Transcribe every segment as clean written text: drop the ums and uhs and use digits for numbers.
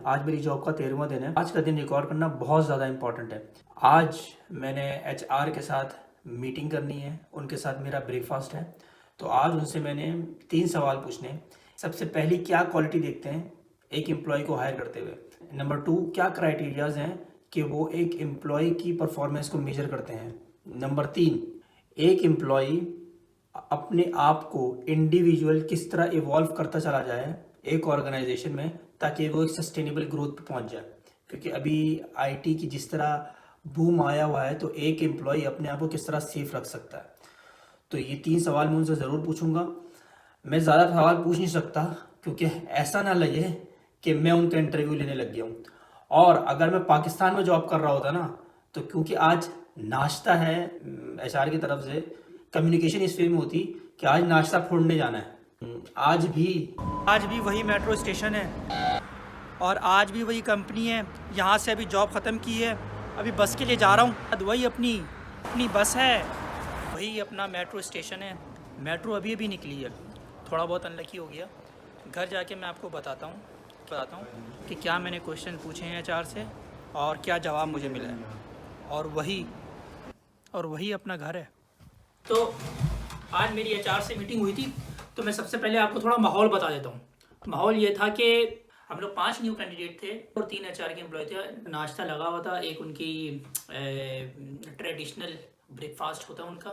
आज मेरी जॉब का 13वां दिन है। आज का दिन रिकॉर्ड करना बहुत ज़्यादा इम्पोर्टेंट है। आज मैंने एचआर के साथ मीटिंग करनी है, उनके साथ मेरा ब्रेकफास्ट है। तो आज उनसे मैंने 3 सवाल पूछने हैं। सबसे पहली, क्या क्वालिटी देखते हैं एक एम्प्लॉय को हायर करते हुए। नंबर 2, क्या क्राइटेरियाज हैं कि वो एक एम्प्लॉय की परफॉर्मेंस को मेजर करते हैं। नंबर 3, एक एम्प्लॉय अपने आप को इंडिविजुअल किस तरह इवॉल्व करता चला जाए एक ऑर्गेनाइजेशन में, ताकि वो एक सस्टेनेबल ग्रोथ पे पहुंच जाए। क्योंकि अभी आईटी की जिस तरह बूम आया हुआ है, तो एक एम्प्लॉय अपने आप को किस तरह सेफ रख सकता है। तो ये 3 सवाल मैं उनसे ज़रूर पूछूंगा। मैं ज़्यादा सवाल पूछ नहीं सकता, क्योंकि ऐसा ना लगे कि मैं उनका इंटरव्यू लेने लग गया हूँ। और अगर मैं पाकिस्तान में जॉब कर रहा होता ना, तो क्योंकि आज नाश्ता है एचआर की तरफ से, कम्युनिकेशन इस वे में होती कि आज नाश्ता फोड़ने जाना है। आज भी वही मेट्रो स्टेशन है और आज भी वही कंपनी है। यहाँ से अभी जॉब ख़त्म की है, अभी बस के लिए जा रहा हूँ। वही अपनी अपनी बस है, वही अपना मेट्रो स्टेशन है। मेट्रो अभी अभी निकली है, थोड़ा बहुत अनलकी हो गया। घर जाके मैं आपको बताता हूँ कि क्या मैंने क्वेश्चन पूछे हैं एचआर से और क्या जवाब मुझे मिला है। और वही अपना घर है। तो आज मेरी एचआर से मीटिंग हुई थी, तो मैं सबसे पहले आपको थोड़ा माहौल बता देता हूँ। माहौल ये था कि हम लोग 5 न्यू कैंडिडेट थे और 3 एचआर के एम्प्लॉय थे। नाश्ता लगा हुआ था, एक उनकी ट्रेडिशनल ब्रेकफास्ट होता है उनका,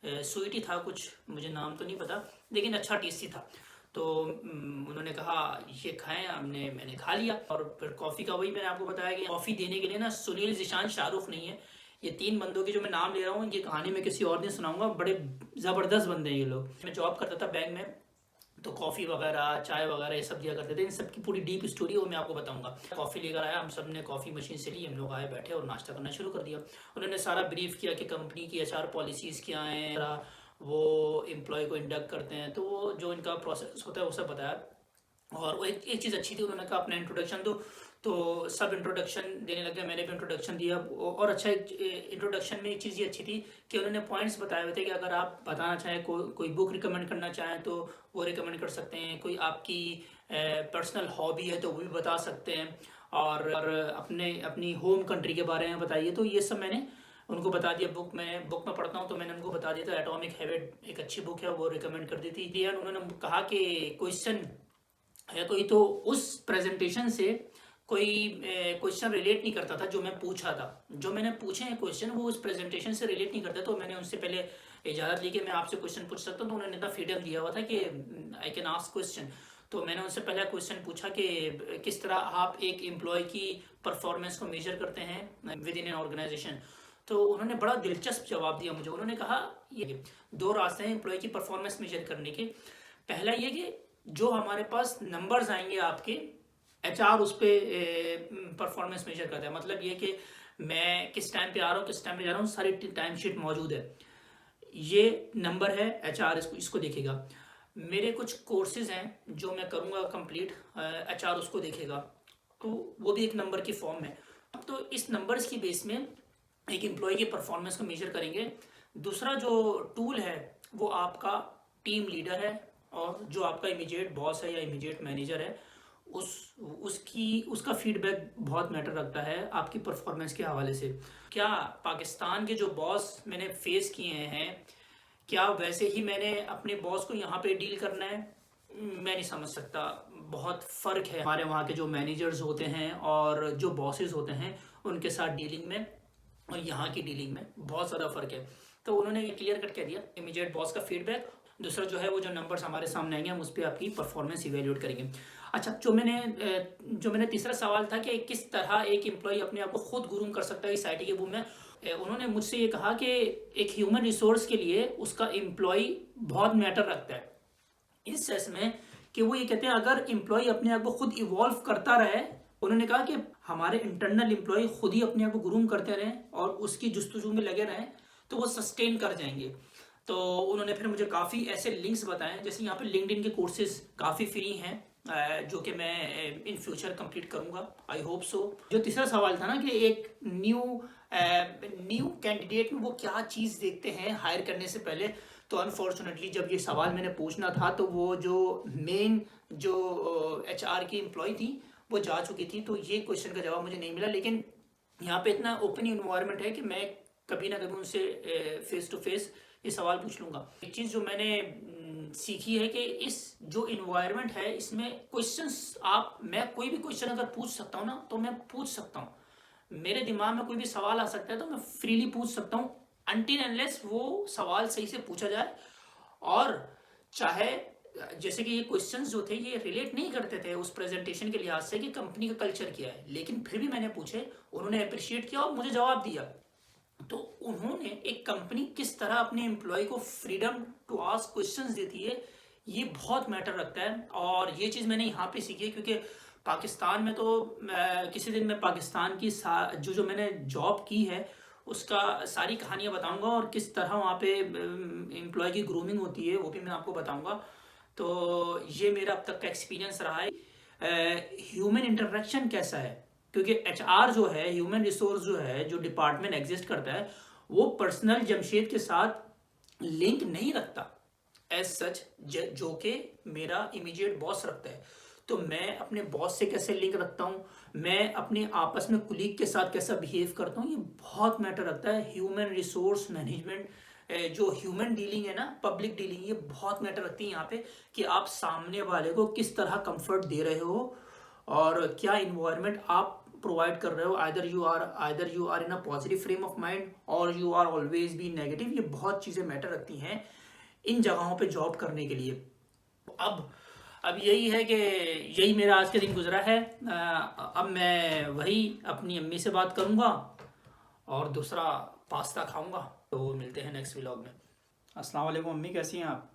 स्वीट ही था कुछ, मुझे नाम तो नहीं पता, लेकिन अच्छा टेस्टी था। तो उन्होंने कहा ये खाएं, मैंने खा लिया। और फिर कॉफ़ी का वही मैंने आपको बताया कि कॉफ़ी देने के लिए ना सुनील, जिशान, शाहरुख नहीं है। ये 3 बंदों की जो मैं नाम ले रहा हूँ, ये कहानी मैं किसी और दिन सुनाऊंगा। बड़े ज़बरदस्त बंदे हैं ये लोग। मैं जॉब करता था बैंक में, तो कॉफ़ी वगैरह, चाय वगैरह ये सब दिया करते थे। इन सब की पूरी डीप स्टोरी वो मैं आपको बताऊंगा। कॉफ़ी लेकर आया, हम सब ने कॉफ़ी मशीन से ली, हम लोग आए, बैठे और नाश्ता करना शुरू कर दिया। उन्होंने सारा ब्रीफ किया कि कंपनी की एचआर पॉलिसीज़ क्या हैं, वो एम्प्लॉय को इंडक्ट करते हैं, तो वो जो इनका प्रोसेस होता है वो सब बताया। और वो एक चीज़ अच्छी थी, उन्होंने कहा अपना इंट्रोडक्शन दो। तो सब इंट्रोडक्शन देने लगे, मैंने भी इंट्रोडक्शन दिया। और अच्छा, इंट्रोडक्शन में एक चीज़ ये अच्छी थी कि उन्होंने पॉइंट्स बताए हुए थे कि अगर आप बताना चाहें, कोई बुक रिकमेंड करना चाहें तो वो रिकमेंड कर सकते हैं। कोई आपकी पर्सनल हॉबी है तो वो भी बता सकते हैं। और अपनी होम कंट्री के बारे में बताइए। तो ये सब मैंने उनको बता दिया। बुक में पढ़ता हूँ, तो मैंने उनको बता दिया था एटॉमिक हैबिट एक अच्छी बुक है, वो रिकमेंड कर दी थी। उन्होंने कहा कि क्वेश्चन है कोई, तो उस प्रेजेंटेशन से कोई क्वेश्चन रिलेट नहीं करता था जो मैं पूछा था। जो मैंने पूछे हैं क्वेश्चन, वो उस प्रेजेंटेशन से रिलेट नहीं करता। तो मैंने उनसे पहले इजाज़त ली कि मैं आपसे क्वेश्चन पूछ सकता हूँ, तो उन्होंने इतना फ्रीडम दिया हुआ था कि आई कैन आस्क क्वेश्चन। तो मैंने उनसे पहला क्वेश्चन पूछा कि किस तरह आप एक एम्प्लॉय की परफॉर्मेंस को मेजर करते हैं विद इन एन ऑर्गेनाइजेशन। तो उन्होंने बड़ा दिलचस्प जवाब दिया मुझे। उन्होंने कहा ये 2 रास्ते हैं एम्प्लॉय की परफॉर्मेंस मेजर करने के। पहला ये कि जो हमारे पास नंबर्स आएंगे आपके, एचआर उस पर परफॉर्मेंस मेजर करता है। मतलब ये कि मैं किस टाइम पे आ रहा हूँ, किस टाइम पे जा रहा हूँ, सारी टाइम शीट मौजूद है। ये नंबर है, एचआर इसको देखेगा। मेरे कुछ कोर्सेज हैं जो मैं करूँगा कंप्लीट, एचआर उसको देखेगा। तो वो भी एक नंबर की फॉर्म है। तो इस नंबर्स की बेस में एक एम्प्लॉय की परफॉर्मेंस को मेजर करेंगे। दूसरा जो टूल है वो आपका टीम लीडर है, और जो आपका इमीडिएट बॉस है या इमीडिएट मैनेजर है, उसका फीडबैक बहुत मैटर रखता है आपकी परफॉर्मेंस के हवाले से। क्या पाकिस्तान के जो बॉस मैंने फेस किए हैं, क्या वैसे ही मैंने अपने बॉस को यहाँ पे डील करना है? मैं नहीं समझ सकता। बहुत फ़र्क है हमारे वहाँ के जो मैनेजर्स होते हैं और जो बॉसेस होते हैं उनके साथ डीलिंग में, और यहाँ की डीलिंग में बहुत ज़्यादा फ़र्क है। तो उन्होंने ये क्लियर कट कह दिया, इमीडिएट बॉस का फीडबैक, दूसरा जो है वो जो नंबर्स हमारे सामने आएंगे हम उस पर आपकी परफॉर्मेंस इवेल्यूएट करेंगे। अच्छा, जो मैंने तीसरा सवाल था कि किस तरह एक एम्प्लॉय अपने आप को खुद ग्रूम कर सकता है इस आईटी के बूम में, उन्होंने मुझसे ये कहा कि एक ह्यूमन रिसोर्स के लिए उसका एम्प्लॉय बहुत मैटर रखता है इस सेंस में कि वो ये कहते हैं अगर एम्प्लॉय अपने आप को खुद इवॉल्व करता रहे। उन्होंने कहा कि हमारे इंटरनल एम्प्लॉय खुद ही अपने आप को ग्रूम करते रहें और उसकी जुस्तजू में लगे रहें, तो वो सस्टेन कर जाएंगे। तो उन्होंने फिर मुझे काफ़ी ऐसे लिंक्स बताए, जैसे यहाँ पे लिंक्डइन के कोर्सेज काफ़ी फ्री हैं, जो कि मैं इन फ्यूचर कंप्लीट करूँगा, आई होप सो। जो तीसरा सवाल था ना कि एक न्यू कैंडिडेट में वो क्या चीज़ देखते हैं हायर करने से पहले, तो अनफॉर्चुनेटली जब ये सवाल मैंने पूछना था, तो वो जो मेन जो एचआर की एम्प्लॉय थी, वो जा चुकी थी, तो ये क्वेश्चन का जवाब मुझे नहीं मिला। लेकिन यहाँ पे इतना ओपन इन्वायरमेंट है कि मैं कभी ना कभी उनसे फेस टू फेस ये सवाल पूछ लूँगा। एक चीज़ जो मैंने सीखी है कि इस जो इन्वायरमेंट है इसमें क्वेश्चंस मैं कोई भी क्वेश्चन अगर पूछ सकता हूँ ना तो मैं पूछ सकता हूँ। मेरे दिमाग में कोई भी सवाल आ सकता है तो मैं फ्रीली पूछ सकता हूँ, अनटिल अनलेस वो सवाल सही से पूछा जाए। और चाहे जैसे कि ये क्वेश्चंस जो थे ये रिलेट नहीं करते थे उस प्रेजेंटेशन के लिहाज से कि कंपनी का कल्चर क्या है, लेकिन फिर भी मैंने पूछे, उन्होंने अप्रिशिएट किया और मुझे जवाब दिया। तो उन्होंने एक कंपनी किस तरह अपने एम्प्लॉय को फ्रीडम टू आस्क क्वेश्चंस देती है, ये बहुत मैटर रखता है। और ये चीज़ मैंने यहाँ पे सीखी है, क्योंकि पाकिस्तान में तो किसी दिन मैं पाकिस्तान की जो मैंने जॉब की है उसका सारी कहानियाँ बताऊंगा, और किस तरह वहाँ पे एम्प्लॉय की ग्रूमिंग होती है वो भी मैं आपको बताऊंगा। तो ये मेरा अब तक का एक्सपीरियंस रहा है। ह्यूमन इंटरेक्शन कैसा है, क्योंकि एचआर जो है, ह्यूमन रिसोर्स जो है, जो डिपार्टमेंट एग्जिस्ट करता है, वो पर्सनल जमशेद के साथ लिंक नहीं रखता एज सच, जो कि मेरा इमीडिएट बॉस रखता है। तो मैं अपने बॉस से कैसे लिंक रखता हूँ, मैं अपने आपस में कुलीग के साथ कैसा बिहेव करता हूँ, ये बहुत मैटर रखता है। ह्यूमन रिसोर्स मैनेजमेंट, जो ह्यूमन डीलिंग है ना, पब्लिक डीलिंग, ये बहुत मैटर रखती है यहाँ पे, कि आप सामने वाले को किस तरह कंफर्ट दे रहे हो और क्या इन्वायरमेंट आप प्रोवाइड कर रहे हो। Either you are in a positive frame of mind और you are always be negative. ये बहुत चीज़ें मैटर रखती हैं इन जगहों पे जॉब करने के लिए। अब यही है कि यही मेरा आज के दिन गुजरा है। अब मैं वही अपनी अम्मी से बात करूँगा और दूसरा पास्ता खाऊंगा। तो मिलते हैं नेक्स्ट व्लॉग में। अस्सलाम वालेकुम अम्मी, कैसी हैं आप?